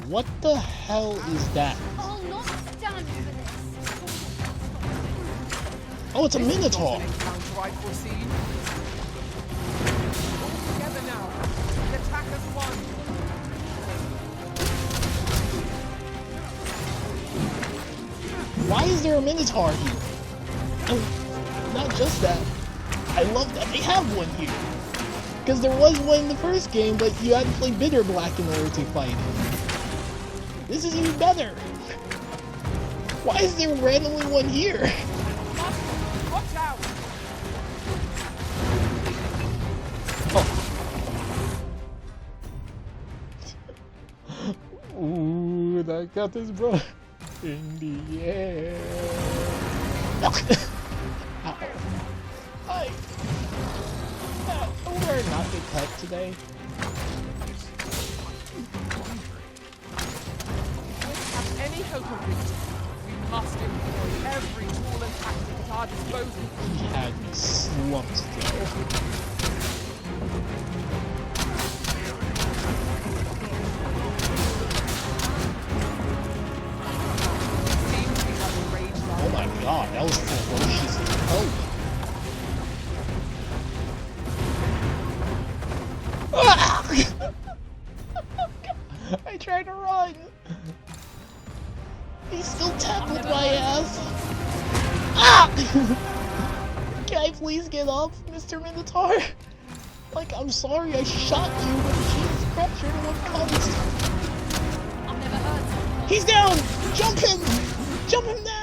What the hell is that? I'll not stand for this. Oh, it's a Minotaur! Together now. The attackers won. Why is there a Minotaur here? And not just that, I love that they have one here. Because there was one in the first game, but you had to play Bitter Black in order to fight it. This is even better. Why is there randomly one here? Watch out! Oh. Ooh, I got this, bro. In the air. Ow. I better not get cut today. Have any hope of victory, we must employ every tool and tactic at our disposal. He had me slumped though. Oh my god, that was ferocious as hell. I tried to run. He still tackled my ass. Ah! Can I please get up, Mr. Minotaur? Like, I'm sorry I shot you, but Jesus Christ, you're the one comes. I've never heard something. He's down! Jump him! Jump him now!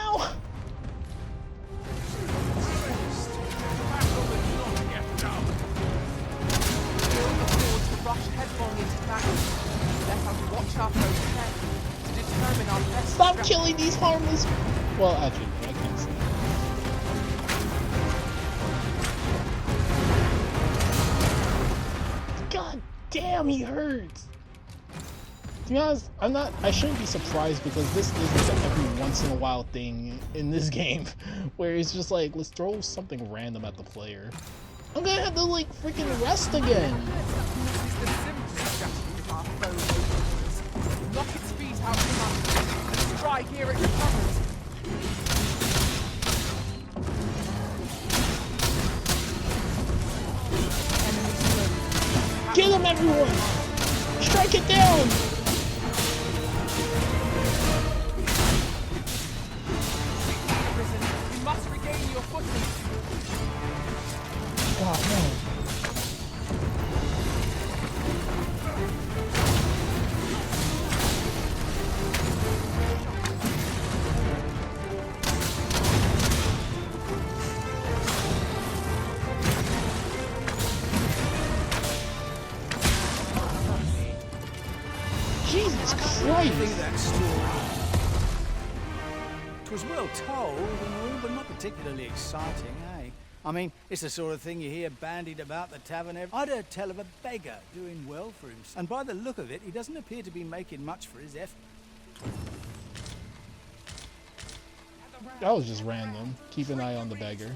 Stop killing these harmless. Well, actually, I can't say. God damn, he hurts. To be honest, I shouldn't be surprised because this isn't an every once in a while thing in this game where it's just like, let's throw something random at the player. I'm gonna have to like freaking rest again. Knock its feet out from us and strike here it recovers. Get him, everyone! Strike it down! You must regain your footing. Oh, no. Jesus Christ! It was well told and all, but not particularly exciting, eh? I mean, it's the sort of thing you hear bandied about the tavern every... I'd heard tell of a beggar doing well for himself. And by the look of it, he doesn't appear to be making much for his effort. That was just random. Keep an eye on the beggar.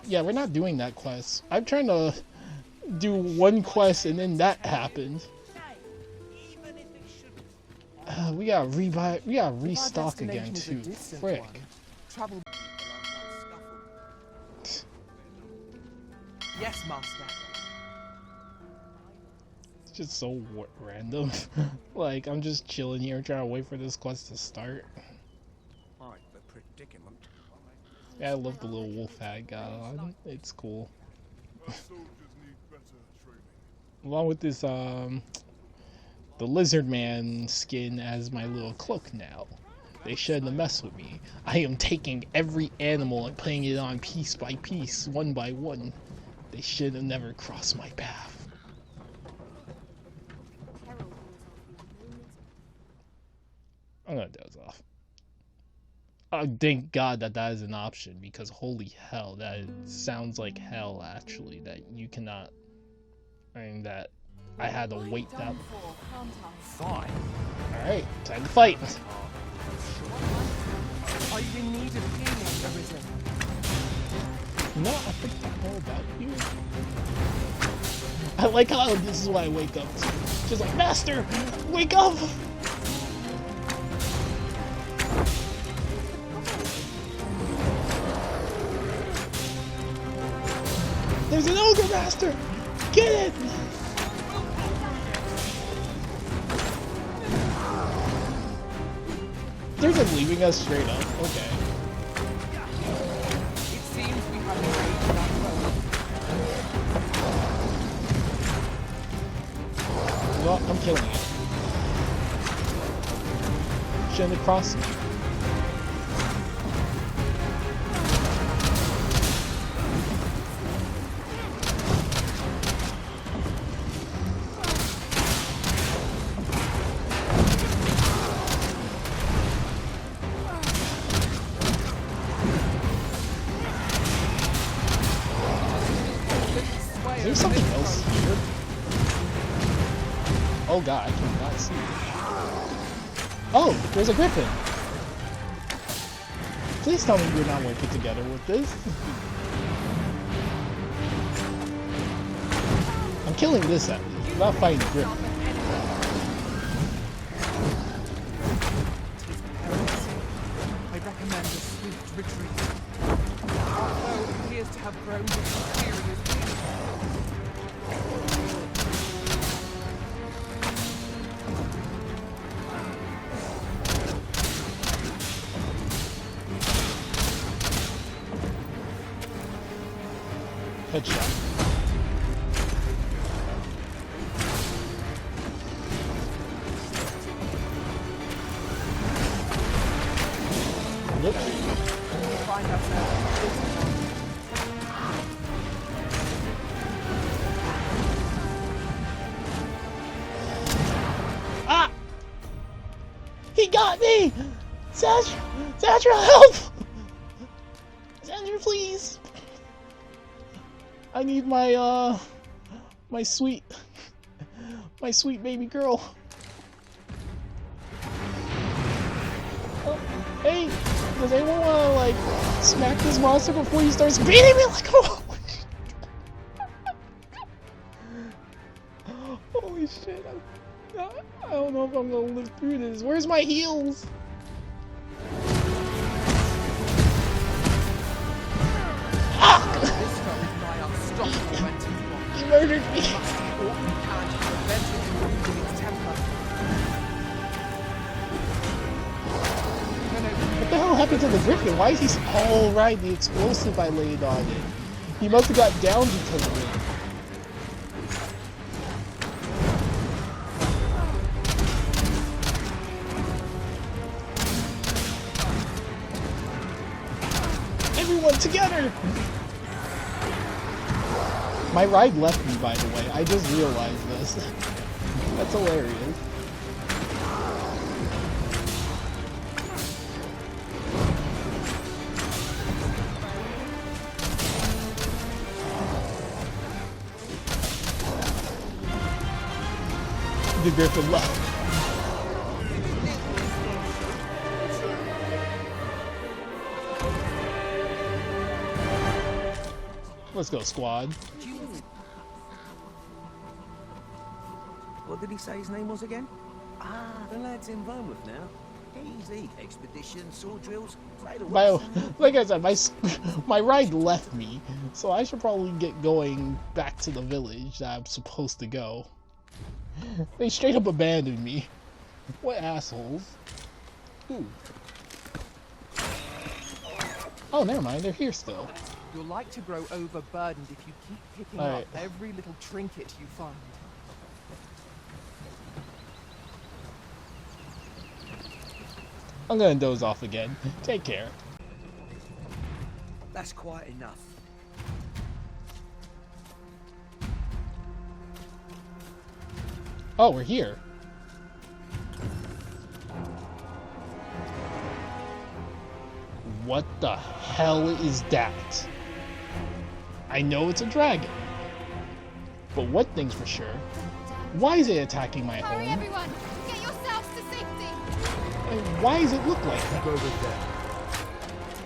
Yeah, we're not doing that quest. I'm trying to do one quest and then that happened. We gotta restock again too. Frick. Yes, master. It's just so random. Like, I'm just chilling here trying to wait for this quest to start. Right, the predicament. Yeah, I love the little wolf hat I got on. It's cool. Along with this, the lizard man skin as my little cloak now. They shouldn't have messed with me. I am taking every animal and putting it on piece by piece, one by one. They should have never crossed my path. I'm gonna doze off. Oh, thank God that that is an option, because holy hell, that sounds like hell actually, that you cannot, I mean, that I had to wait that. Fine. Alright, time to fight. Are you in need of healing, Arisen? No, I think I know about you. I like how this is why I wake up. Just like, Master, wake up! There's an ogre, Master! Get it! They're just leaving us straight up. Okay. It seems we have raised that road. Well, I'm killing it. Shouldn't have crossed me. Is there something else here? Oh god, I cannot see. Oh, there's a griffin. Please tell me we're not working together with this. I'm killing this at least. I'm not fighting the griffin. I recommend a swift retreat. Our foe appears to have grown with mysterious being. Headshot. Nope. Find ourselves. Ah! He got me! Sandra, help! Sandra, please! I need my, my sweet baby girl. Oh, hey, does anyone wanna, like, smack this monster before he starts beating me like a holy shit, I don't know if I'm gonna live through this. Where's my heals? He murdered me. What the hell happened to the griffin? Why is he? Oh right, the explosive I laid on it. He must have got down because of it. Everyone together! My ride left me, by the way. I just realized this. That's hilarious. The griffin left. Let's go, squad. What did he say his name was again? Ah, the lad's in Weymouth now. Easy. Expedition, sword drills, Like I said, my ride left me, so I should probably get going back to the village that I'm supposed to go. They straight up abandoned me. What assholes. Ooh. Oh, never mind, they're here still. You'll like to grow overburdened if you keep picking up every little trinket you find. I'm gonna doze off again. Take care. That's quite enough. Oh, we're here. What the hell is that? I know it's a dragon. But one thing's for sure. Why is it attacking my Hurry, home? everyone! Get yourselves to safety! And why does it look like that? Over there.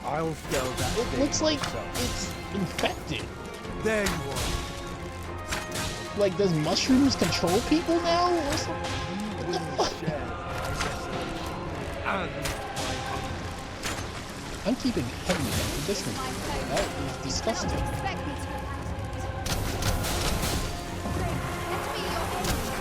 I'll spell that. It looks like it's infected. There you are. Like, does mushrooms control people now or something? What the fuck? I'm keeping heavy with this one. That is disgusting. Expect me to Great. Let me your angel.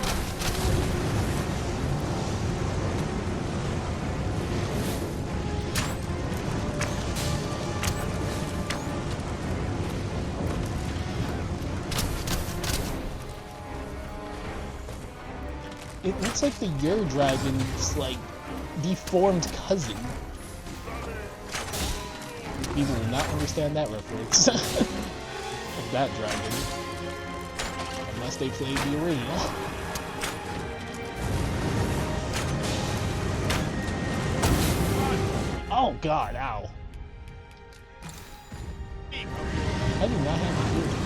It looks like the Yer Dragon's, like, deformed cousin. People will not understand that reference of that dragon. Unless they played the original. Oh god, ow. I do not have to do this.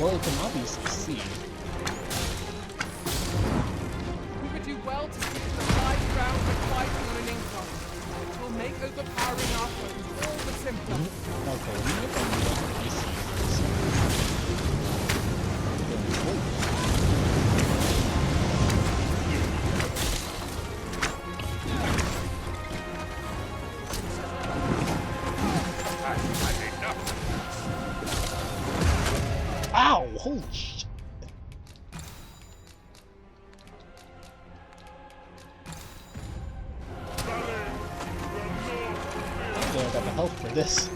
Well, it can obviously see. We would do well to stick to the high ground and fighting on an incline. It will make overpowering our foes all the simpler. Okay, we might want to do like an icy first. Ow! Holy shit! Okay, I got the health for this.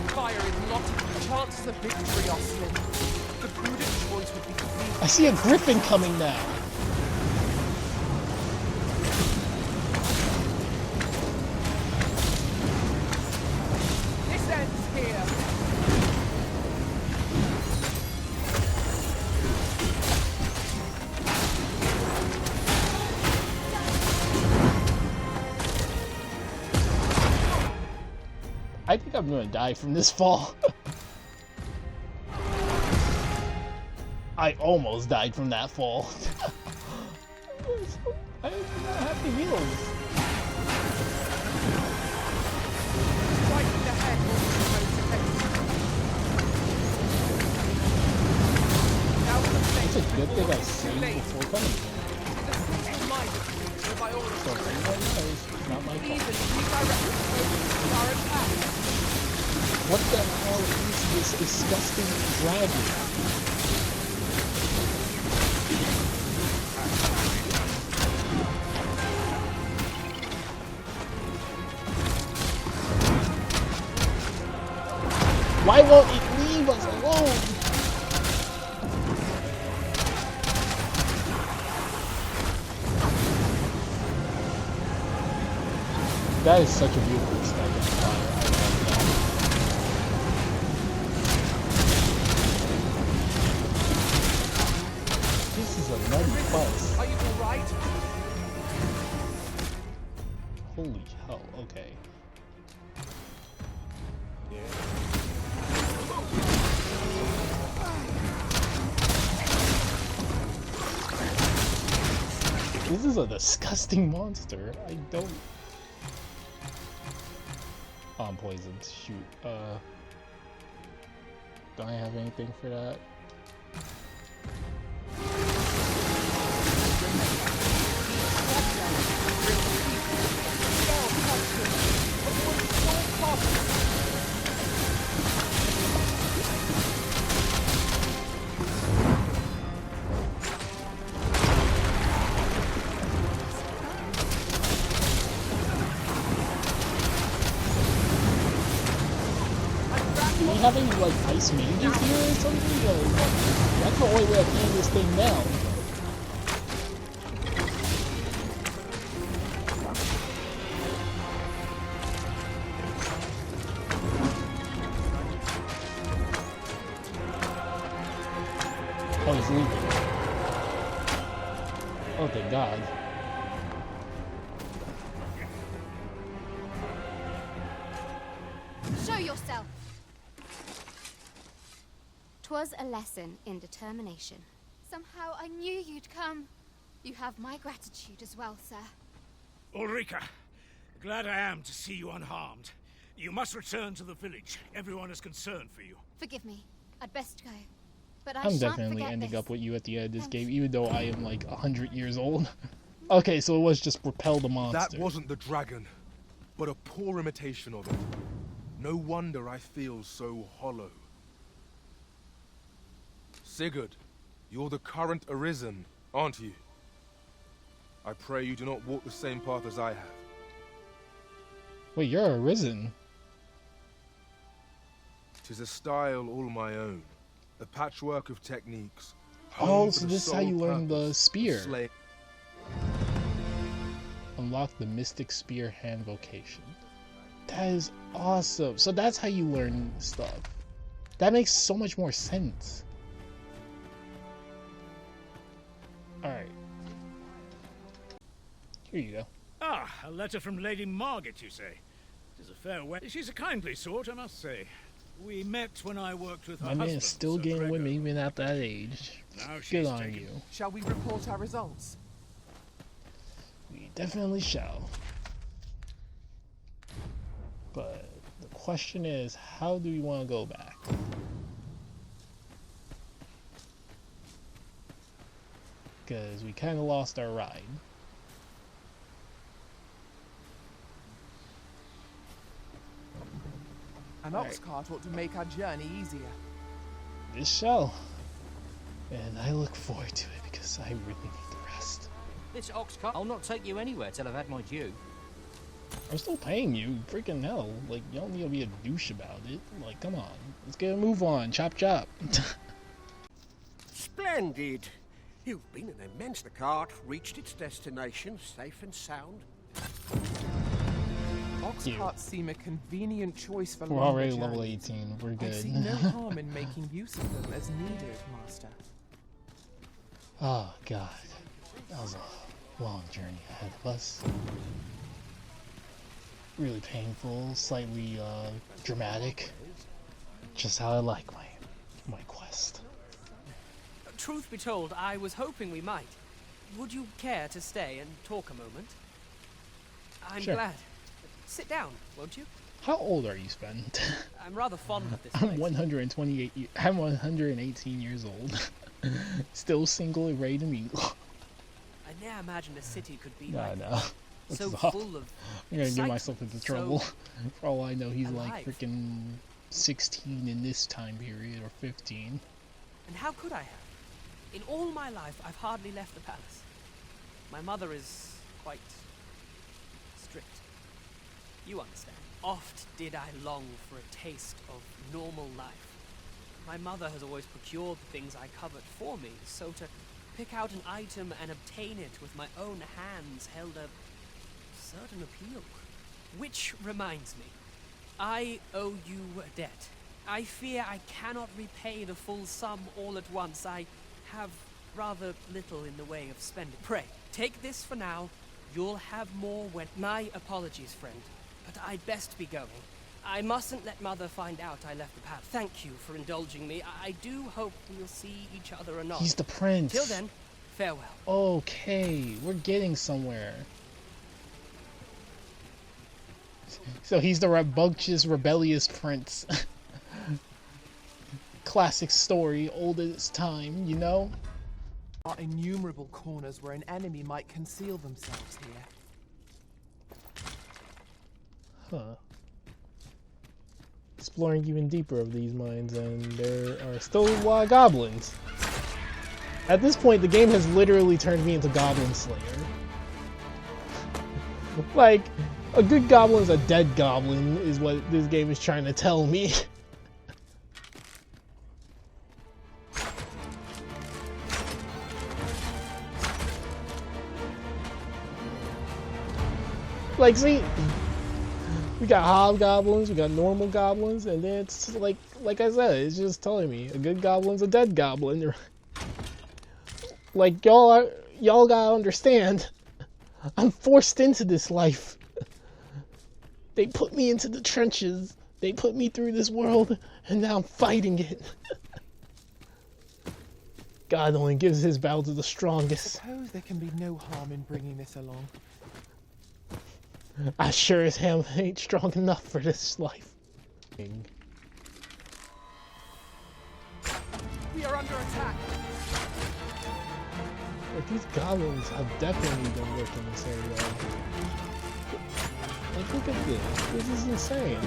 Fire is not a chance of victory, Austin. The prudent choice would be to leave. I see a griffin coming now. This ends here. I think I'm gonna die from this fall. I almost died from that fall. I do not have the heals. Right in the head will be the most effective. Now the It's a fate good thing I before it is too saved late. before coming here. It is a single-minded creature by all So accounts. everyone knows it's not my Even fault. redirected focus to our attack. What the hell is this disgusting dragon? Why won't it leave us alone? That is such a beautiful spec of fire. I love that. This is a nutty quest. Are you all right? Holy hell, okay. This is a disgusting monster. I don't... Oh, I'm poisoned. Shoot. Don't I have anything for that? Do we have any, like, ice mages here or something? Like, that's the only way of getting this thing down. Oh, he's leaving. Oh, thank God. Show yourself. 'Twas a lesson in determination. Somehow I knew you'd come. You have my gratitude as well, sir. Ulrika, glad I am to see you unharmed. You must return to the village. Everyone is concerned for you. Forgive me. I'd best go. But I'm definitely ending up with you at the end of this game, even though I am like 100 years old. Okay, so it was just propel the monster. That wasn't the dragon, but a poor imitation of it. No wonder I feel so hollow. Sigurd, you're the current Arisen, aren't you? I pray you do not walk the same path as I have. Wait, you're Arisen? 'Tis a style all my own. A patchwork of techniques. Oh, honed so for the this is how sole you learn the purpose of spear. slaying. Unlock the Mystic Spear hand vocation. That is awesome. So that's how you learn stuff. That makes so much more sense. Alright. Here you go. Ah, a letter from Lady Margaret, you say? It is a fair way. She's a kindly sort, I must say. We met when I worked with her My husband. man is still Sir getting Gregor. women even at that age. Now she's Good on taken- you. Shall we report our results? We definitely shall. But the question is, how do we want to go back? Because we kind of lost our ride. An ox cart ought to make our journey easier. This shall. And I look forward to it because I really need the rest. This ox cart, I'll not take you anywhere till I've had my due. I'm still paying you. Freaking hell. Like, you don't need to be a douche about it. Like, come on. Let's get a move on. Chop chop. Splendid. You've been an immense. The cart reached its destination safe and sound. Ox carts seem a convenient choice for We're longer already level journeys. 18. We're I good. see no harm in making use of them as needed, Master. Oh, God. That was a long journey ahead of us. Really painful, slightly dramatic. Just how I like my quest. Truth be told, I was hoping we might. Would you care to stay and talk a moment? I'm Sure. glad. Sit down, won't you? How old are you, Sven? I'm rather fond of this I'm place. 128. I'm 118 years old. Still single and ready to mingle. I never imagined a city could be No, like no. This so is awful. full of I'm gonna get myself into excitement, trouble. so For all I know, he's like alive. freaking 16 in this time period, or 15. And how could I have? In all my life, I've hardly left the palace. My mother is quite strict. You understand. Oft did I long for a taste of normal life. My mother has always procured the things I covet for me, so to pick out an item and obtain it with my own hands held a certain appeal. Which reminds me, I owe you a debt. I fear I cannot repay the full sum all at once. I have rather little in the way of spending. Pray, take this for now. You'll have more when... My apologies, friend, but I'd best be going. I mustn't let Mother find out I left the palace. Thank you for indulging me. I do hope we'll see each other anon. He's the prince. Till then, farewell. Okay, we're getting somewhere. So he's the rambunctious, rebellious prince. Classic story, old as time, you know? There are innumerable corners where an enemy might conceal themselves here. Huh. Exploring even deeper of these mines, and there are still a lot of goblins. At this point, the game has literally turned me into Goblin Slayer. Like, a good goblin is a dead goblin, is what this game is trying to tell me. Like, see, we got hobgoblins, we got normal goblins, and then it's like I said, it's just telling me a good goblin's a dead goblin. Like, y'all gotta understand, I'm forced into this life. They put me into the trenches, they put me through this world, and now I'm fighting it. God only gives his battle to the strongest. Suppose there can be no harm in bringing this along. I sure as hell ain't strong enough for this life. We are under attack. Like, these goblins have definitely been working this area. Like, look at this. This is insane.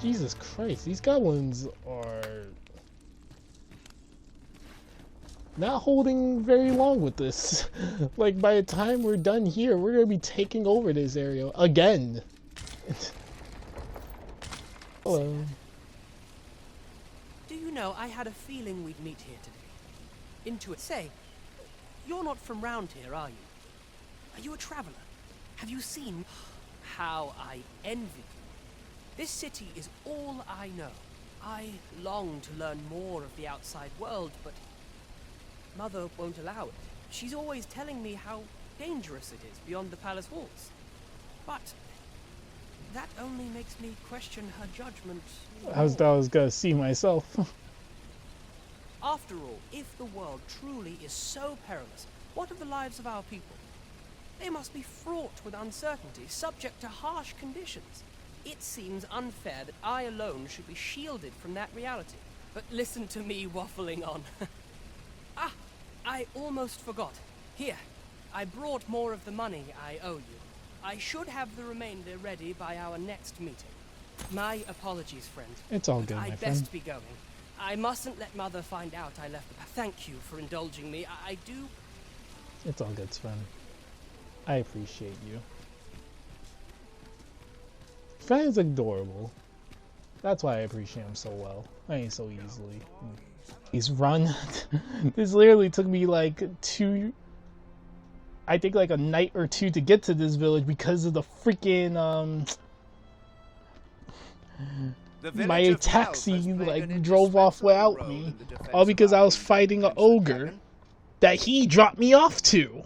Jesus Christ, these goblins are not holding very long with this. Like, by the time we're done here, we're gonna be taking over this area again. Hello. Do you know, I had a feeling we'd meet here today. Into it. Say, you're not from round here, are you? Are you a traveler? Have you seen how I envy you? This city is all I know. I long to learn more of the outside world, but Mother won't allow it. She's always telling me how dangerous it is beyond the palace walls. But that only makes me question her judgment. I was gonna see myself. After all, if the world truly is so perilous, what of the lives of our people? They must be fraught with uncertainty, subject to harsh conditions. It seems unfair that I alone should be shielded from that reality. But listen to me waffling on. Ah, I almost forgot. Here, I brought more of the money I owe you. I should have the remainder ready by our next meeting. My apologies, friend. It's all good, my I'd friend. best be going. I mustn't let Mother find out I left the... Thank you for indulging me. I do... It's all good, Sven. I appreciate you. Sven is adorable. That's why I appreciate him so well. I ain't so easily. He's run. This literally took me like I think like a night or two to get to this village because of the freaking my taxi like drove off without me, all because I was fighting an ogre that he dropped me off to.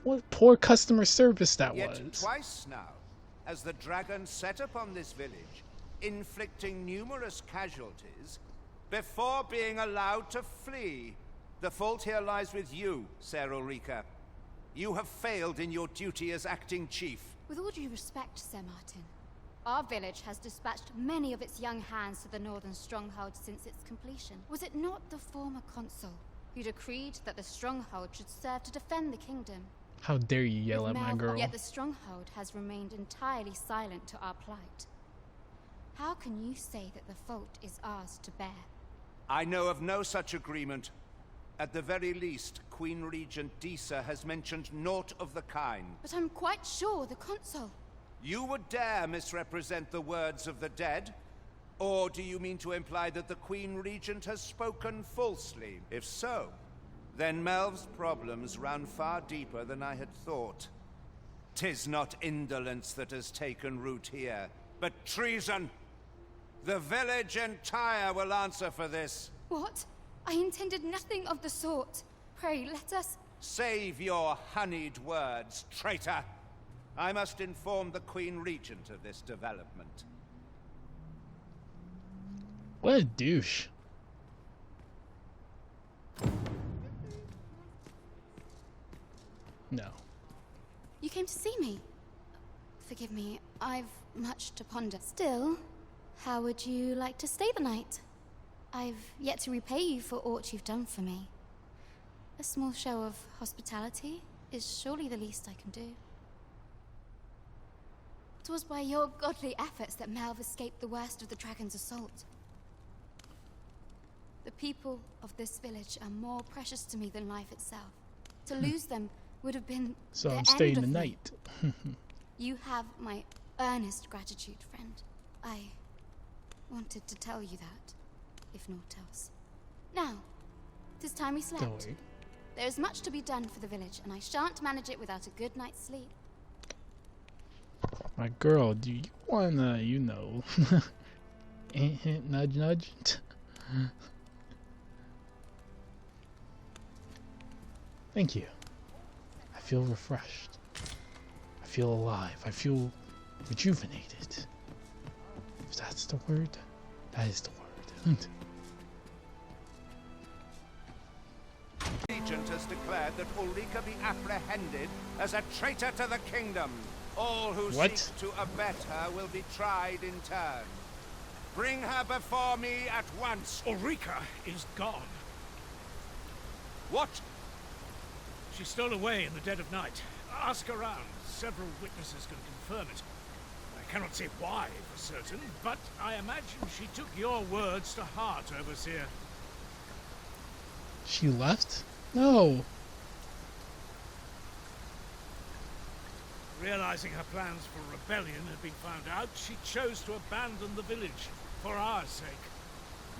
What poor customer service that Yet was. twice now, as the dragon set upon this village, inflicting numerous casualties, before being allowed to flee. The fault here lies with you, Ser Ulrika. You have failed in your duty as acting chief. With all due respect, Sir Martin, our village has dispatched many of its young hands to the northern stronghold since its completion. Was it not the former consul who decreed that the stronghold should serve to defend the kingdom? How dare you yell at With my Malva, girl. Yet the stronghold has remained entirely silent to our plight. How can you say that the fault is ours to bear? I know of no such agreement. At the very least, Queen Regent Disa has mentioned naught of the kind. But I'm quite sure the consul... You would dare misrepresent the words of the dead? Or do you mean to imply that the Queen Regent has spoken falsely? If so, then Melv's problems run far deeper than I had thought. 'Tis not indolence that has taken root here, but treason. The village entire will answer for this. What? I intended nothing of the sort. Pray, let us... Save your honeyed words, traitor. I must inform the Queen Regent of this development. What a douche. No. You came to see me. Forgive me, I've much to ponder. Still, how would you like to stay the night? I've yet to repay you for aught you've done for me. A small show of hospitality is surely the least I can do. 'Twas by your godly efforts that Melv escaped the worst of the dragon's assault. The people of this village are more precious to me than life itself. To lose them would have been So the I'm staying end the of night. You have my earnest gratitude, friend. I wanted to tell you that, if naught else. Now, 'tis time we Don't slept. worry. There is much to be done for the village, and I shan't manage it without a good night's sleep. My girl, do you wanna, you know, hint, hint, nudge, nudge? Thank you. I feel refreshed. I feel alive. I feel rejuvenated. If that's the word, that is the word. The Regent has declared that Ulrika be apprehended as a traitor to the kingdom. All who seek to abet her will be tried in turn. Bring her before me at once. Ulrika is gone. What? She stole away in the dead of night. Ask around. Several witnesses can confirm it. I cannot say why for certain, but I imagine she took your words to heart, Overseer. She left? No. Realizing her plans for rebellion had been found out, she chose to abandon the village for our sake.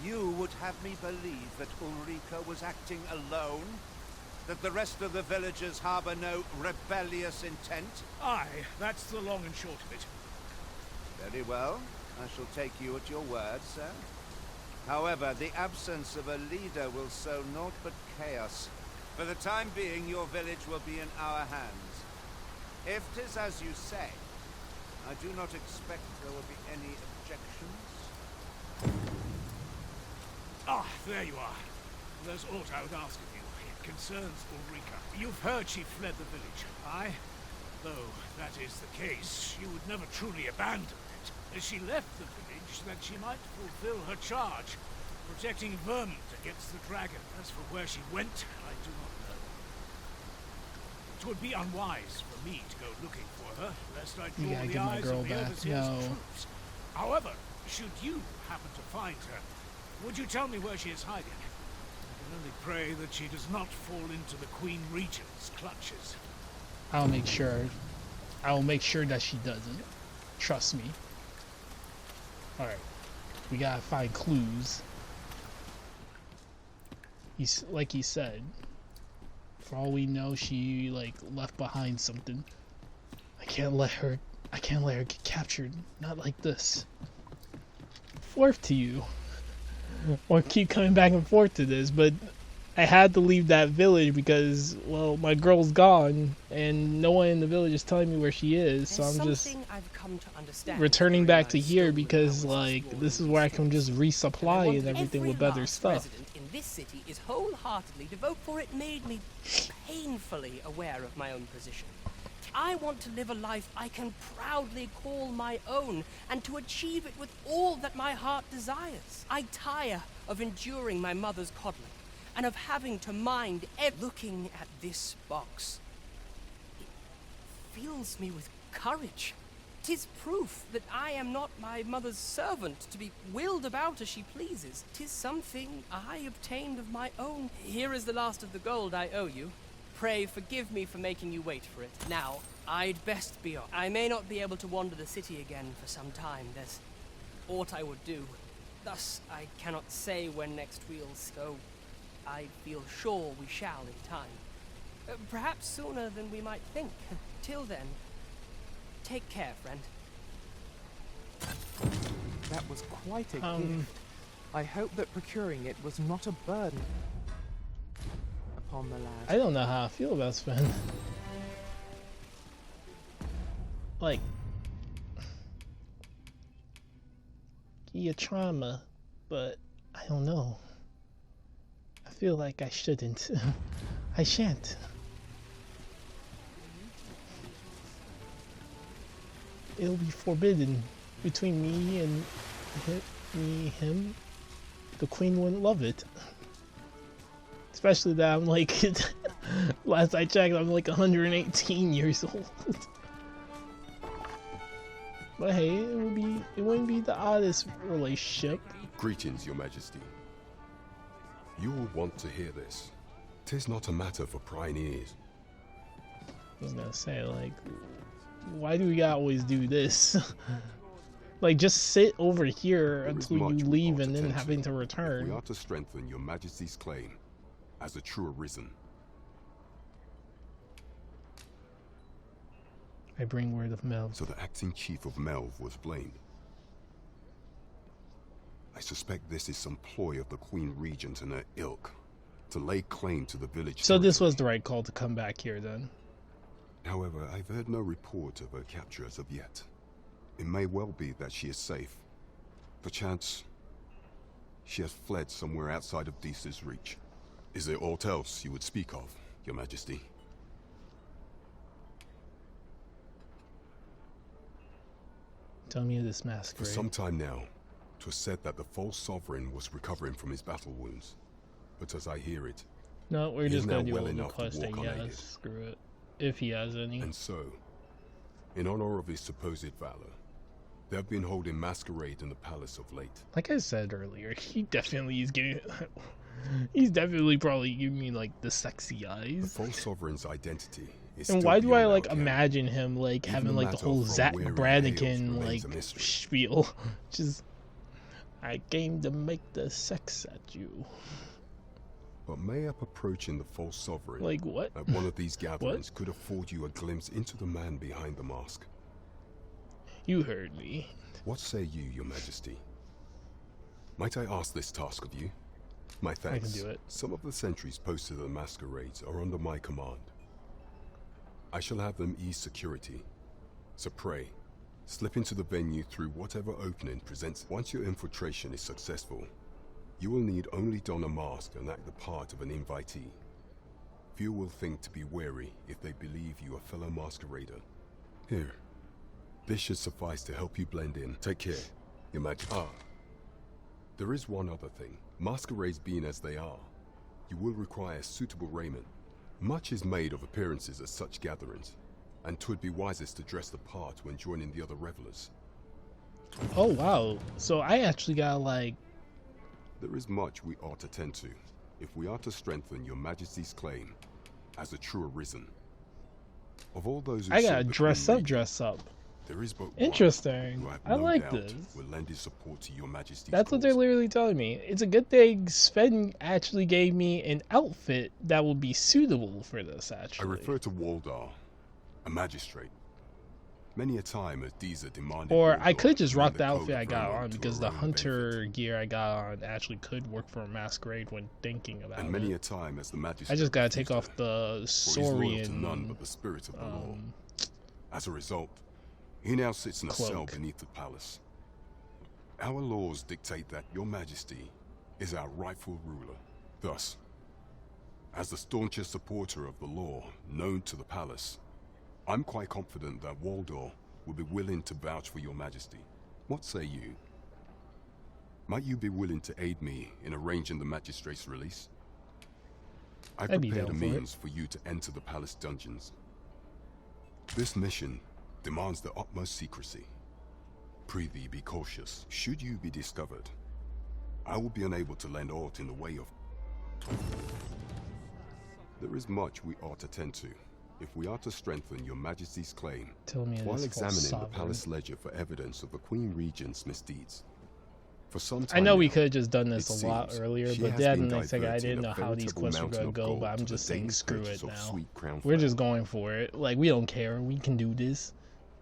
You would have me believe that Ulrika was acting alone? That the rest of the villagers harbor no rebellious intent? Aye, that's the long and short of it. Very well. I shall take you at your word, sir. However, the absence of a leader will sow naught but chaos. For the time being, your village will be in our hands. If 'tis as you say, I do not expect there will be any objections. Ah, there you are. There's aught I would ask of you. It concerns Ulrika. You've heard she fled the village, aye? Though that is the case, she would never truly abandon it. She left the village that she might fulfill her charge, protecting Vermont against the dragon. As for where she went, I do not know. It would be unwise for me to go looking for her, lest I draw the eyes of the Overseer's troops. However, should you happen to find her, would you tell me where she is hiding? I can only pray that she does not fall into the Queen Regent's clutches. I'll make sure. I will make sure that she doesn't. Trust me. Alright. We gotta find clues. He's like he said. For all we know, she like left behind something. I can't let her get captured. Not like this. Forth to you. Or keep coming back and forth to this, but I had to leave that village because, well, my girl's gone, and no one in the village is telling me where she is, so I'm just returning back to here because, like, this is where I can just resupply and everything with better stuff. In this city is wholeheartedly devoted, for it made me painfully aware of my own position. I want to live a life I can proudly call my own, and to achieve it with all that my heart desires. I tire of enduring my mother's coddling, and of having to mind looking at this box. It fills me with courage. 'Tis proof that I am not my mother's servant, to be wheeled about as she pleases. 'Tis something I obtained of my own. Here is the last of the gold I owe you. Pray forgive me for making you wait for it. Now, I'd best be off. I may not be able to wander the city again for some time. There's aught I would do. Thus, I cannot say when next we'll go. I feel sure we shall in time. Perhaps sooner than we might think. Till then, take care, friend. That was quite a gift. I hope that procuring it was not a burden upon the lad. I don't know how I feel about Sven. Like, he a trauma, but I don't know. I feel like I shouldn't. I shan't. It'll be forbidden between me and him. The queen wouldn't love it. Especially that I'm like, last I checked, I'm like 118 years old. But hey, it wouldn't be the oddest relationship. Greetings, Your Majesty. You will want to hear this. 'Tis not a matter for prying ears. I was gonna say, like, why do we gotta always do this? Like, just sit over here until you leave and then having to return. We are to strengthen Your Majesty's claim as a true arisen. I bring word of Melv. So the acting chief of Melv was blamed. I suspect this is some ploy of the Queen Regent and her ilk to lay claim to the village. So this was the right call to come back here then. However, I've heard no report of her capture as of yet. It may well be that she is safe. Perchance, she has fled somewhere outside of Deesa's reach. Is there aught else you would speak of, Your Majesty? Tell me of this masquerade. For some time now, 'twas said that the false sovereign was recovering from his battle wounds. But as I hear it, no, we're he is just now gonna do well all the enough to quests that walk he unaided. has. Screw it. If he has any. And so, in honor of his supposed valor, they have been holding masquerade in the palace of late. Like I said earlier, he definitely is getting. He's definitely probably giving me like the sexy eyes. The false sovereign's identity is And still why do I beyond like our ken. imagine him like Even having like the matter whole from Zach where he Brannigan hails like remains a mystery. spiel? Just I came to make the sex at you. But mayhap approaching the false sovereign Like what? at one of these gatherings could afford you a glimpse into the man behind the mask. You heard me. What say you, Your Majesty? Might I ask this task of you? My thanks. do it. Some of the sentries posted at the masquerades are under my command. I shall have them ease security. So pray, slip into the venue through whatever opening presents. Once your infiltration is successful, you will need only don a mask and act the part of an invitee. Few will think to be wary if they believe you a fellow masquerader. Here, this should suffice to help you blend in. Take care, Your Majesty. There is one other thing. Masquerades being as they are, you will require suitable raiment. Much is made of appearances at such gatherings, and 'twould be wisest to dress the part when joining the other revelers. Oh wow. So I actually got like There is much we ought to tend to, if we are to strengthen Your Majesty's claim as a true arisen. Of all those who I serve gotta the dress Queen up, dress up. there is but one Interesting. who I have I no like doubt this. will lend his support to Your Majesty's That's what they're cause. literally telling me. It's a good thing Sven actually gave me an outfit that will be suitable for this, I actually. refer to Waldar, a magistrate. Many a time as Deezer demanded. Or I Waldar could just to rock lend the code outfit I of got Vermont on to because her the own hunter benefit. gear I got on actually could work for a masquerade when thinking about And it. many a time as the magistrate I just gotta refused take off her, the for he is loyal to none Saurian but the spirit of the law. As a result, he now sits in a cell cloak. beneath the palace. Our laws dictate that Your Majesty is our rightful ruler. Thus, as the staunchest supporter of the law known to the palace, I'm quite confident that Waldor will be willing to vouch for Your Majesty. What say you? Might you be willing to aid me in arranging the magistrate's release? I've I'd be prepared a down for it. means for you to enter the palace dungeons. This mission demands the utmost secrecy. Prithee, be cautious. Should you be discovered, I will be unable to lend aught in the way of... There is much we ought to tend to, if we are to strengthen Your Majesty's claim, Tell me of while this false examining the sovereign. palace ledger for evidence of the Queen Regent's misdeeds. For some I time know we now, could have just done this it a lot seems earlier, she but has then been the next thing I diverting didn't a know how these veritable quests were mountain gonna of go, gold but I'm to the just saying daily screw purchase it of now. sweet crown We're flower. just going for it. Like we don't care. We can do this.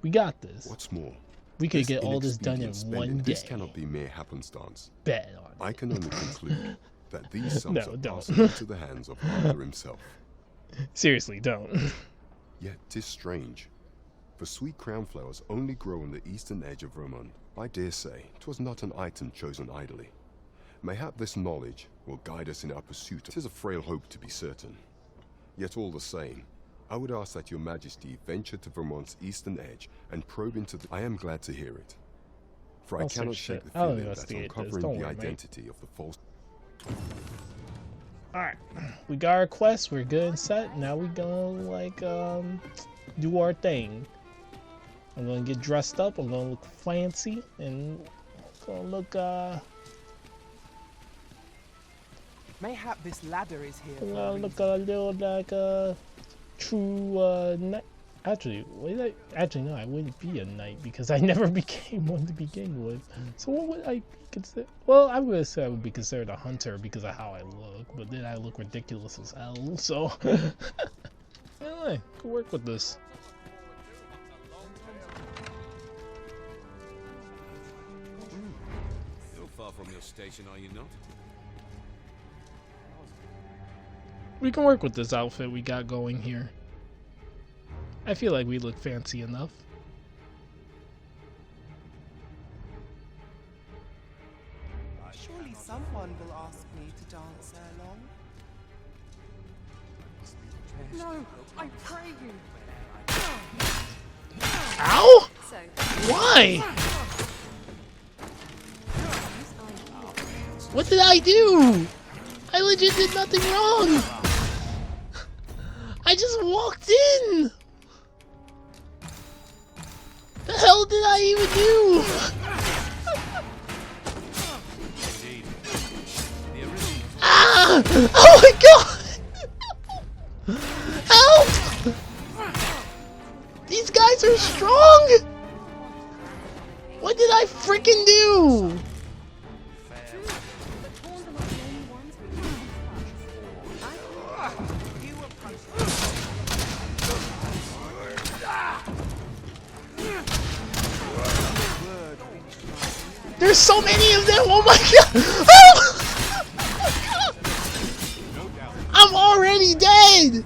We got this. What's more, We could this get all this done in inexpedient one spending, day. This cannot be mere happenstance. Bet on I can only conclude that these sums No, are don't. passing into the hands of Arthur himself. Seriously, don't. Yet 'tis strange, for sweet crown flowers only grow on the eastern edge of Vermont. I dare say 'twas not an item chosen idly. Mayhap this knowledge will guide us in our pursuit. 'Tis a frail hope to be certain. Yet all the same, I would ask that Your Majesty venture to Vermont's eastern edge and probe into the... I am glad to hear it. For I I'll cannot search shake it. the I'll feeling that investigate this. uncovering Don't the worry, mate. identity of the false... Alright. We got our quest, we're good and set. Now we gonna like do our thing. I'm gonna get dressed up, I'm gonna look fancy, and gonna look Mayhap this ladder is here. I'm for a gonna reason. look a little like a true knight. Actually, wait, actually no, I wouldn't be a knight because I never became one to begin with. So what would I consider? Well, I would say I would be considered a hunter because of how I look, but then I look ridiculous as hell. So anyway, could work with this. from your station, are you not? We can work with this outfit we got going here. I feel like we look fancy enough. Surely someone will ask me to dance ere long. No, I pray you. Ow! So, Why? What did I do? I legit did nothing wrong. I just walked in. The hell did I even do? Ah! Oh my god! Help! These guys are strong! What did I freaking do? There's so many of them! Oh my god! Oh! I'm already dead!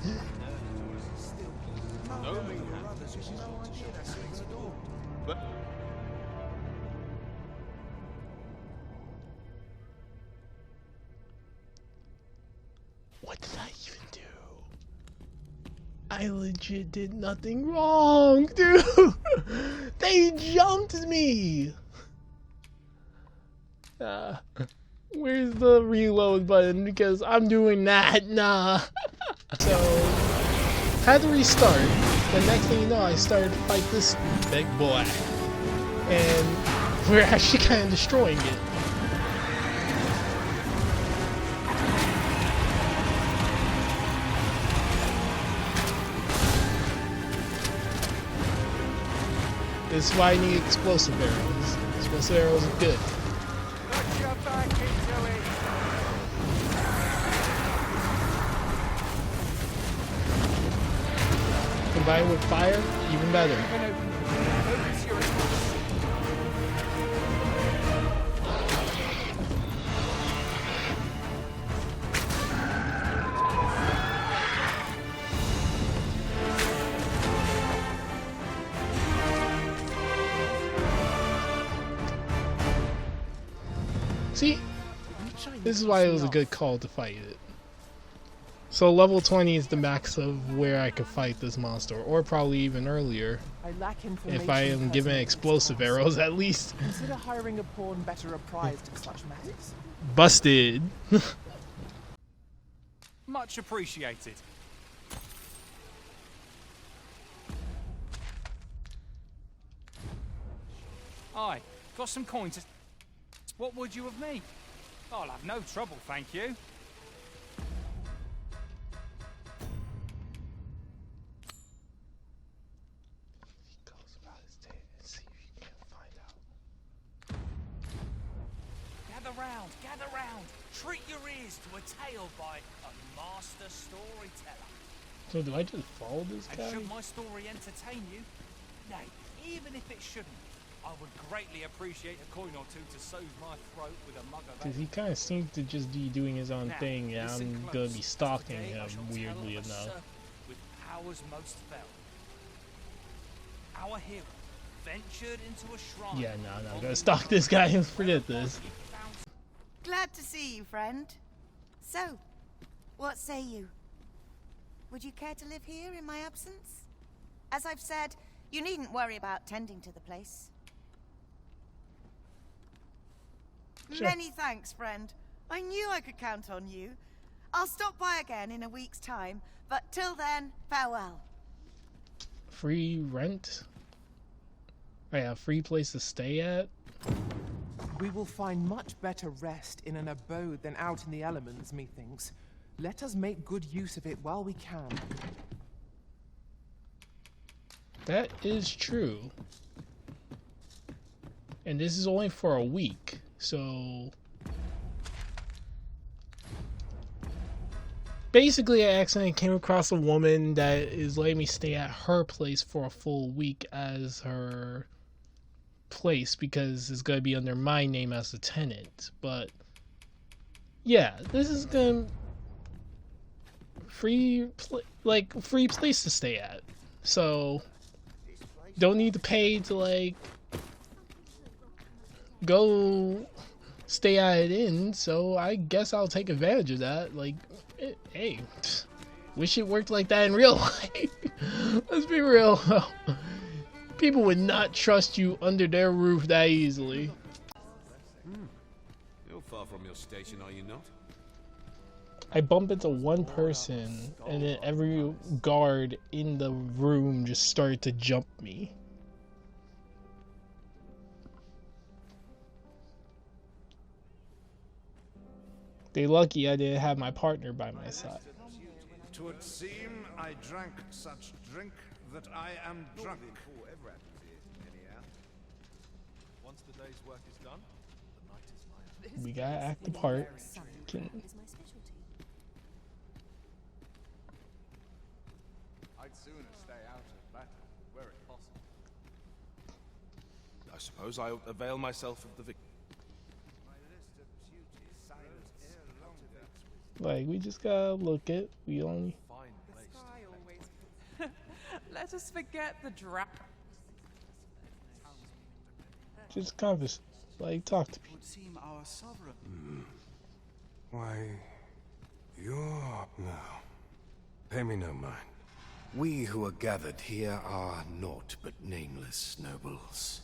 What did I even do? I legit did nothing wrong, dude! They jumped me! Where's the reload button? Because I'm doing that. Nah. So, had to restart. The next thing you know, I started to fight this big boy. And we're actually kind of destroying it. This is why I need explosive arrows. Explosive arrows are good. Combined with fire, even better. See, this is why it was a good call to fight it. So level 20 is the max of where I could fight this monster, or probably even earlier, if I am given explosive arrows at least. Consider hiring a pawn better apprised of such matters. Busted. Much appreciated. Aye, got some coins. What would you of me? I'll have no trouble, thank you. Gather round. Treat your ears to a tale by a master storyteller. So do I just follow this guy? And should my story entertain you? Nay, even if it shouldn't, I would greatly appreciate a coin or two to soothe my throat with a mug of ale. Because he kind of seems to just be doing his own thing, and I'm going to be stalking him, weirdly enough. With powers most fell. Our hero ventured into a shrine. Yeah, no, I'm going to stalk this guy and forget this. Glad to see you, friend. So, what say you? Would you care to live here in my absence? As I've said, you needn't worry about tending to the place. Sure. Many thanks, friend. I knew I could count on you. I'll stop by again in a week's time, but till then, farewell. Free rent? Oh yeah, free place to stay at? We will find much better rest in an abode than out in the elements, methinks. Let us make good use of it while we can. That is true. And this is only for a week, so... Basically, I accidentally came across a woman that is letting me stay at her place for a full week as her place because it's gonna be under my name as a tenant. But yeah, this is gonna free place to stay at. So don't need to pay to like go stay at an inn. So I guess I'll take advantage of that. Like, hey, wish it worked like that in real life. Let's be real. People would not trust you under their roof that easily. You're far from your station, are you not? I bump into one person, and then every guard in the room just started to jump me. They lucky I didn't have my partner by my side. 'Twould seem I drank such drink that I am drunk. Once the day's work is done, the night is mine. We gotta act the part. I'd sooner stay out of battle, were it possible. I suppose I'll avail myself of the victory. Like, we just gotta look it. We only. Let us forget the drap. Just converse. Like, talk to me. Would seem our sovereign. Why, you're... No. Pay me no mind. We who are gathered here are naught but nameless nobles.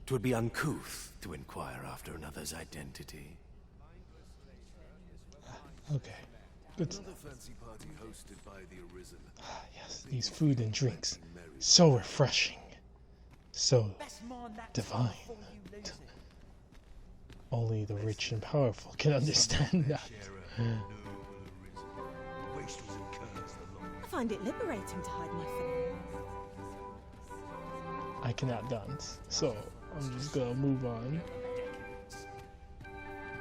'Twould be uncouth to inquire after another's identity. Okay. Good. Another fancy party hosted by the Arisen. Yes, these food and drinks. So refreshing. So divine. Only the rich and powerful can understand that. I find it liberating to hide my feelings. I cannot dance, so I'm just gonna move on.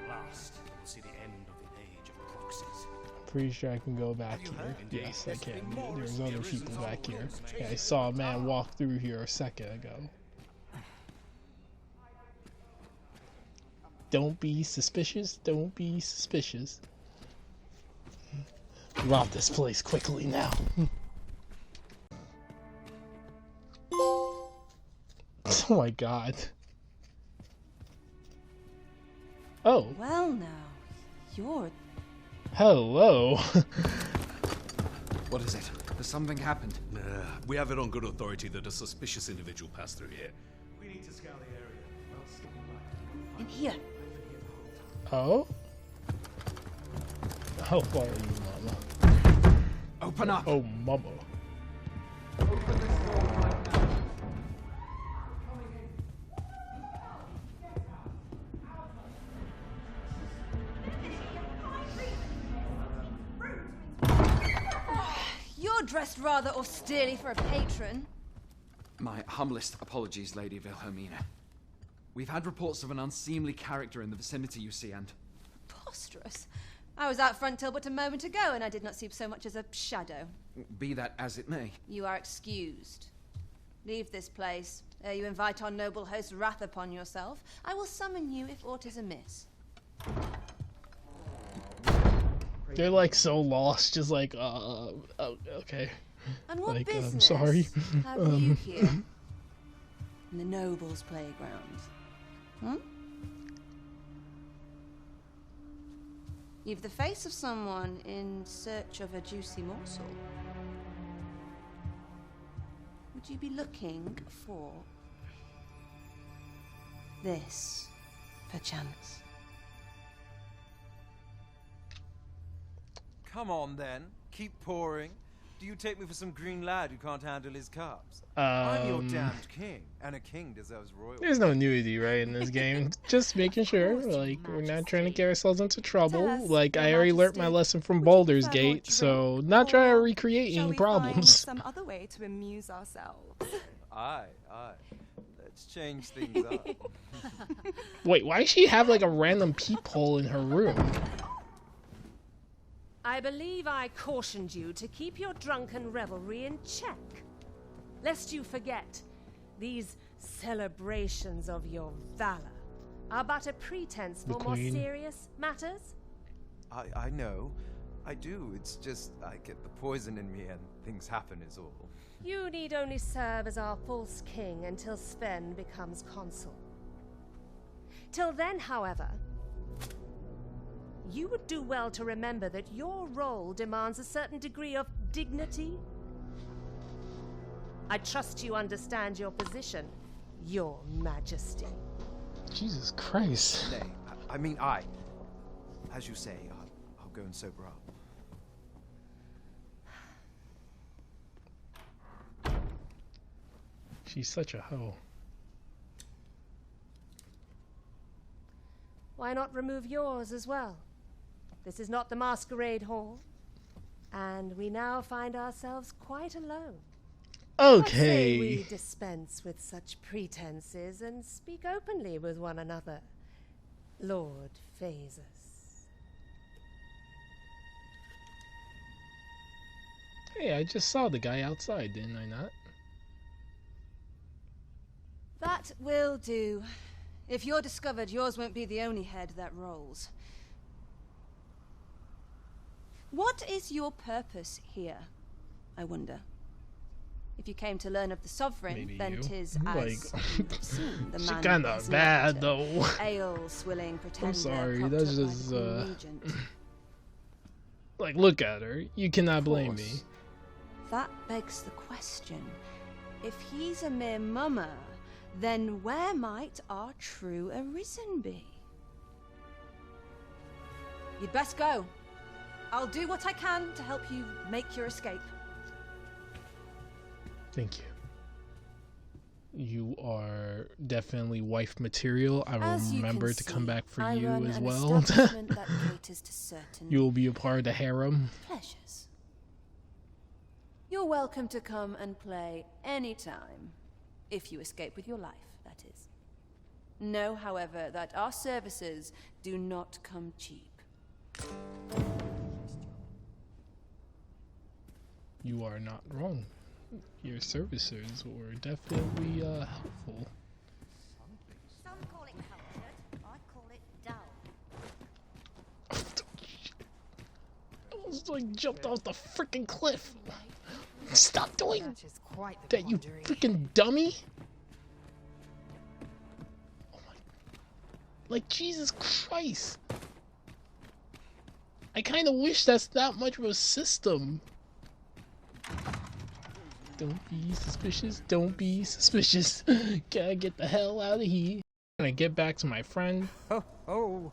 Last, we'll see the end of the age of proxies. I'm pretty sure I can go back here. Yes, I can. There's other people back here. Yeah, I saw a man walk through here a second ago. Don't be suspicious. Don't be suspicious. Rob this place quickly now. Oh my god. Oh. Well now, you're... Hello. What is it? Has something happened? We have it on good authority that a suspicious individual passed through here. We need to scour the area. In here. Oh? How far are you, Mama? Open up! Oh, Mama. Open this door right now. You're dressed rather austerely for a patron. My humblest apologies, Lady Wilhelmina. We've had reports of an unseemly character in the vicinity, you see, and... Preposterous. I was out front till but a moment ago, and I did not see so much as a shadow. Be that as it may. You are excused. Leave this place, ere you invite our noble host's wrath upon yourself. I will summon you if aught is amiss. They're like so lost, just like, okay. And what like, business I'm sorry. have you here? In the nobles' playgrounds. Hmm? You've the face of someone in search of a juicy morsel. Would you be looking for this, perchance? Come on, then. Keep pouring. Do you take me for some green lad who can't handle his cups? Um, I'm your damned king, and a king deserves royalty. There's no nudity, right, in this game. Just making sure, like, we're not trying to get ourselves into trouble. Like, I already learned my lesson from Baldur's Gate, so not trying to recreate any problems. Some other way to amuse ourselves. Aye. Let's change things up. Wait, why does she have, like, a random peephole in her room? I believe I cautioned you to keep your drunken revelry in check. Lest you forget, these Celebrations of your valor are but a pretense The for more Queen. serious matters. I know. I do. It's just I get the poison in me and things happen is all. You need only serve as our false king until Sven becomes consul. Till then, however, you would do well to remember that your role demands a certain degree of dignity. I trust you understand your position, Your Majesty. Jesus Christ. Nay, as you say, I'll go and sober up. She's such a hoe. Why not remove yours as well? This is not the masquerade hall, and we now find ourselves quite alone. What say we Okay. dispense with such pretenses and speak openly with one another, Lord Phasus? Hey, I just saw the guy outside, didn't I not? That will do. If you're discovered, yours won't be the only head that rolls. What is your purpose here, I wonder? If you came to learn of the Sovereign, Maybe then you. 'tis Like, as you've seen, the she man kinda is bad, not though. Ale-swilling pretender. I'm sorry, propped that's up by just, the Queen Regent. Like, look at her. You cannot blame me. course. That begs the question. If he's a mere mummer, then where might our true Arisen be? You'd best go. I'll do what I can to help you make your escape. Thank you. You are definitely wife material. I will As you remember can to come see, back for I you run as an well. establishment that caters to certain You will be a part of the harem. pleasures. You're welcome to come and play anytime, if you escape with your life, that is. Know, however, that our services do not come cheap. You are not wrong. Your services were definitely helpful. Some call it cultured, I call it dull. I almost like jumped off the freaking cliff. Stop doing that, you freaking dummy! Oh my! Like Jesus Christ! I kind of wish that's not much of a system. Don't be suspicious. Don't be suspicious. Gotta get the hell out of here. Can I get back to my friend? Oh,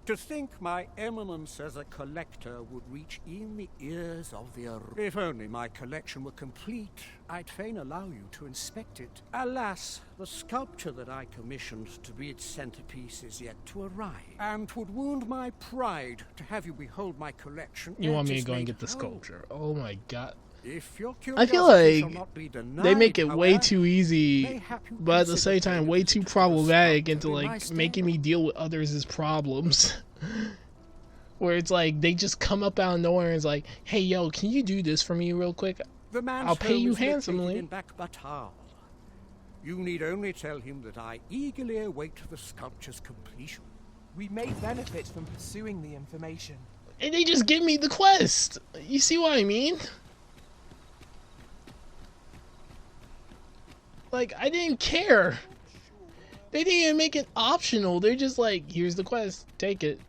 to think my eminence as a collector would reach in the ears of the If only my collection were complete, I'd fain allow you to inspect it. Alas, the sculpture that I commissioned to be its centerpiece is yet to arrive, and 'twould wound my pride to have you behold my collection. You want me ere to 'tis go and made get the whole. sculpture? Oh my god. If your I feel curiosity shall like not be they make denied, it way however, too easy, mayhap you but at the consider same time way too problematic into like making me deal with others' problems. Where it's like they just come up out of nowhere and it's like, hey yo, can you do this for me real quick? The man's I'll pay home you is located handsomely. in Bakbatal. You need only tell him that I eagerly await the sculpture's completion. We may benefit from pursuing the information. And they just give me the quest. You see what I mean? Like, I didn't care. They didn't even make it optional. They're just like, here's the quest, take it.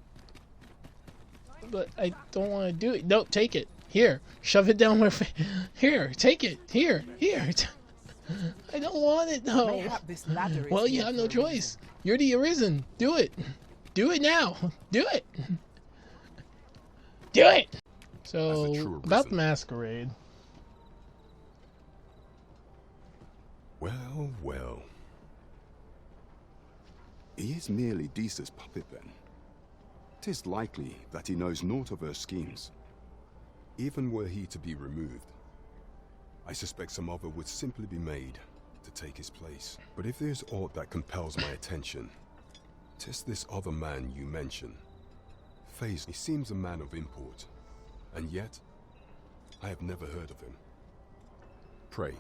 But I don't want to do it. Nope, take it. Here, shove it down my face. Here, take it. Here. I don't want it though. Mayhap this ladder is Well, you here have for no a choice. You're the Arisen. Do it. Do it now. Do it. Do it. So, about the masquerade. Well, well. He is merely Deesa's puppet then. 'Tis likely that he knows naught of her schemes. Even were he to be removed, I suspect some other would simply be made to take his place. But if there's aught that compels my attention, 'tis this other man you mention. Phase, he seems a man of import, and yet I have never heard of him. Pray,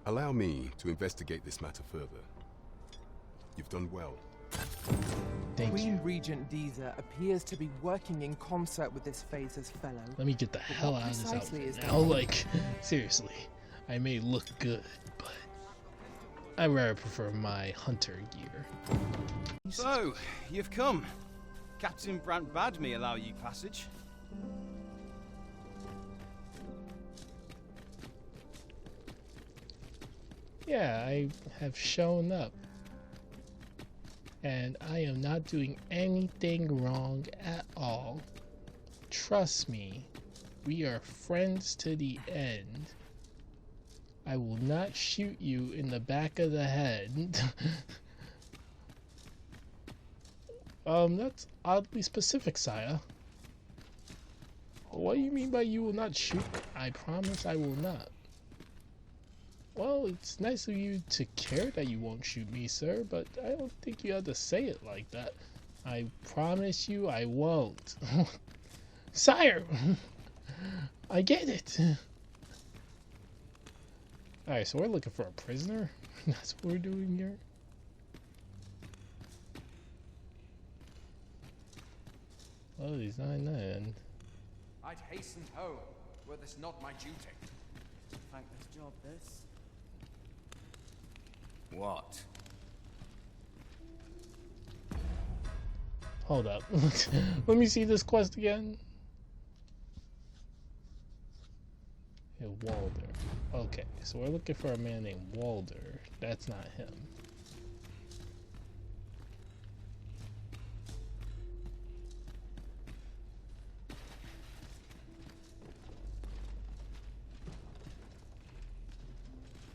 Allow me to investigate this matter further. You've done well. Queen Regent Deezer appears to be working in concert with this Phaser's fellow. Let me get the hell out of this outfit now. Like, seriously, I may look good, but I rather prefer my hunter gear. So, you've come. Captain Brandt bade me allow you passage. Yeah, I have shown up. And I am not doing anything wrong at all. Trust me, we are friends to the end. I will not shoot you in the back of the head. That's oddly specific, sire. What do you mean by you will not shoot? I promise I will not. Well, it's nice of you to care that you won't shoot me, sir, but I don't think you have to say it like that. I promise you I won't. Sire! I get it. Alright, so we're looking for a prisoner? That's what we're doing here? Oh, he's not in that end. I'd hasten home, were this not my duty. Thankless job, this. What? Hold up. Let me see this quest again. Yeah, Walder. Okay, so we're looking for a man named Walder. That's not him.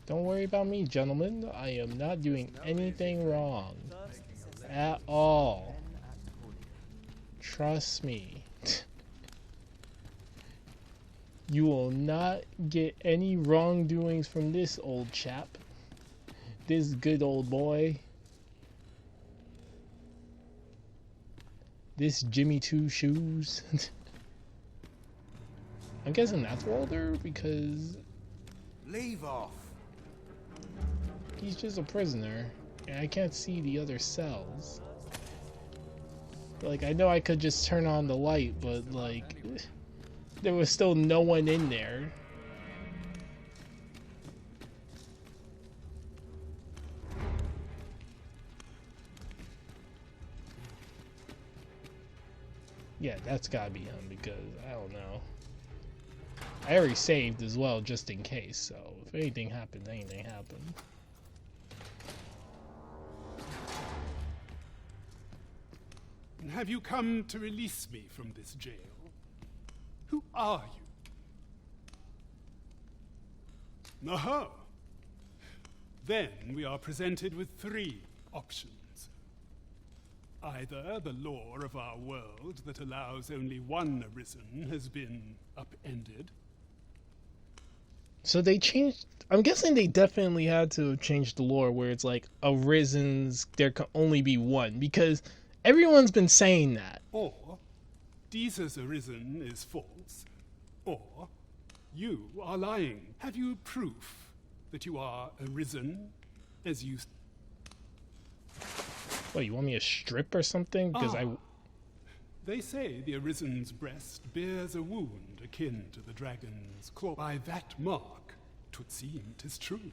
Don't worry about me, gentlemen. I am not doing anything wrong. At all. Trust me. You will not get any wrongdoings from this old chap. This good old boy. This Jimmy Two Shoes. I'm guessing that's Walder because... Leave off. He's just a prisoner, and I can't see the other cells. Like, I know I could just turn on the light, but, like, there was still no one in there. Yeah, that's gotta be him, because, I don't know. I already saved as well, just in case, so if anything happened, anything happened. Have you come to release me from this jail? Who are you? Aha! Then we are presented with 3 options. Either the law of our world that allows only one arisen has been upended. So they changed... I'm guessing they definitely had to have changed the lore where it's like, arisens, there can only be one, because... everyone's been saying that. Or, Deezer's arisen is false. Or, you are lying. Have you proof that you are arisen as you... What, you want me to strip or something? Because They say the arisen's breast bears a wound akin to the dragon's claw. By that mark, 'twould seem 'tis true.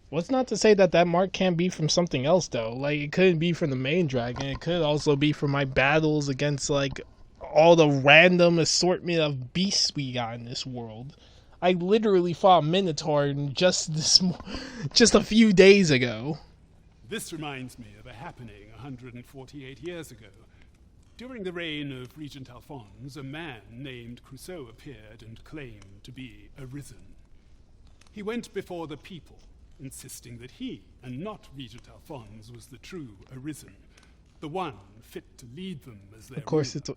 What's not to say that that mark can't be from something else, though? Like, it couldn't be from the main dragon. It could also be from my battles against, like, all the random assortment of beasts we got in this world. I literally fought Minotaur just a few days ago. This reminds me of a happening 148 years ago. During the reign of Regent Alphonse, a man named Crusoe appeared and claimed to be arisen. He went before the people, insisting that he, and not Regent Alphonse, was the true arisen, the one fit to lead them as their Of course it's a...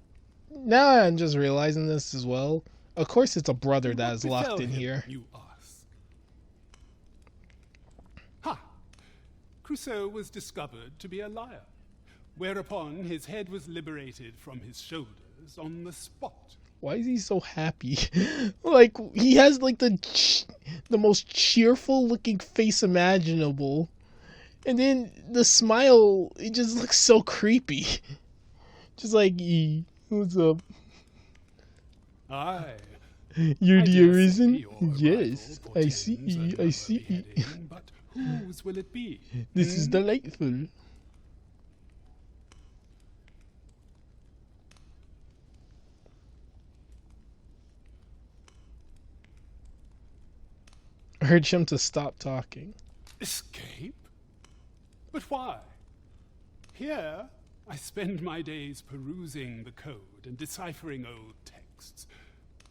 Now I'm just realizing this as well. Of course it's a brother that is locked in here. You ask. Ha! Crusoe was discovered to be a liar, whereupon his head was liberated from his shoulders on the spot. Why is he so happy? Like, he has like the most cheerful looking face imaginable. And then the smile, it just looks so creepy. Just like, what's up? Aye. You're the arisen? Yes, I see, I see. But whose will it be? This is delightful. Urge him to stop talking. Escape? But why? Here, I spend my days perusing the code and deciphering old texts.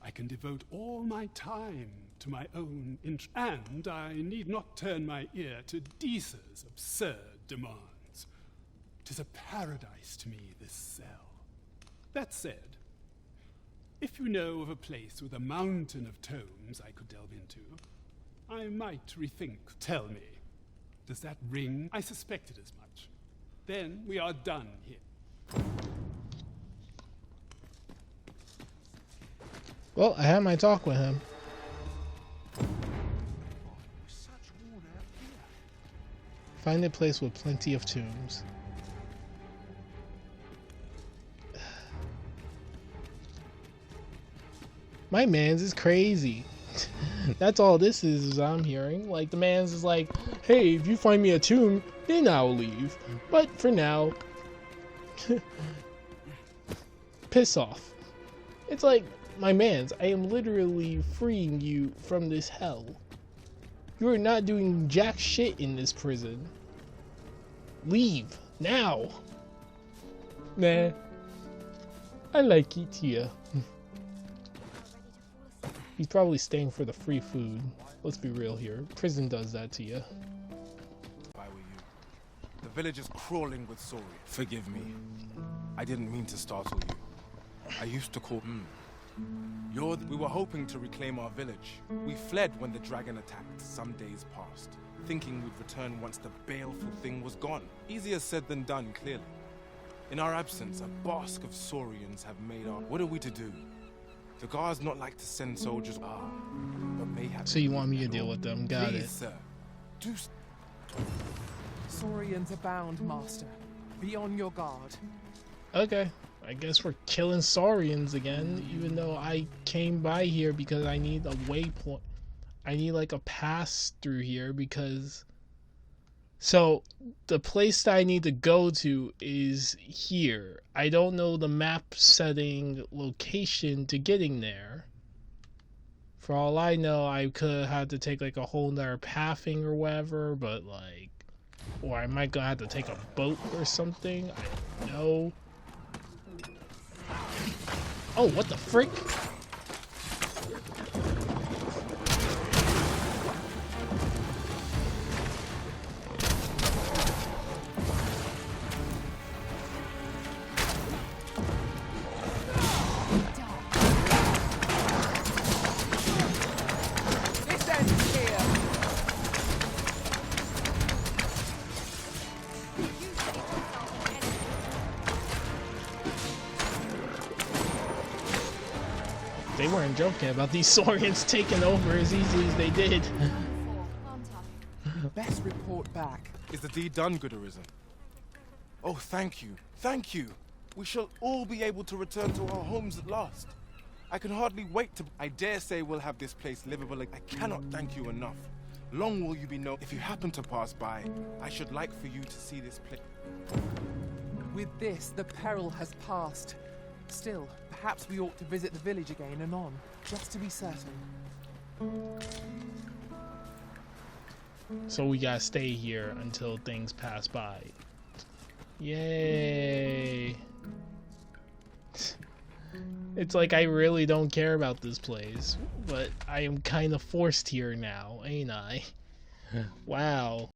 I can devote all my time to my own and I need not turn my ear to Deesa's absurd demands. 'Tis a paradise to me, this cell. That said, if you know of a place with a mountain of tomes I could delve into, I might rethink. Tell me, does that ring? I suspected as much. Then we are done here. Well, I had my talk with him. Find a place with plenty of tombs. My man's is crazy. That's all this is I'm hearing. Like, the man's is like, hey, if you find me a tomb, then I'll leave. But for now, piss off. It's like, my mans, I am literally freeing you from this hell. You are not doing jack shit in this prison. Leave, now. Nah, I like it here. He's probably staying for the free food. Let's be real here. Prison does that to you. If I were you. The village is crawling with Sauri. Forgive me. I didn't mean to startle you. I used to call... We were hoping to reclaim our village. We fled when the dragon attacked some days past, thinking we'd return once the baleful thing was gone. Easier said than done, clearly. In our absence, a bask of Saurians have made our... What are we to do? The guards not like to send soldiers, but may have... So you want me to deal with them? Got Please, it. Sir. Do... Saurians abound, Master. Be on your guard. Okay. I guess we're killing Saurians again, even though I came by here because I need a waypoint. I need like a pass through here because... So, the place that I need to go to is here. I don't know the map setting location to getting there. For all I know, I could have to take like a whole nother pathing or whatever, but like... Or I might gonna have to take a boat or something. I don't know. Oh, what the frick? They weren't joking about these Saurians taking over as easily as they did. Best report back. Is the deed done, good Arisen? Oh, thank you. Thank you. We shall all be able to return to our homes at last. I can hardly wait to... I dare say we'll have this place livable. I cannot thank you enough. Long will you be known. If you happen to pass by, I should like for you to see this place. With this, the peril has passed. Still, perhaps we ought to visit the village again anon, just to be certain. So we gotta stay here until things pass by. Yay! It's like I really don't care about this place, but I am kind of forced here now, ain't I? Wow.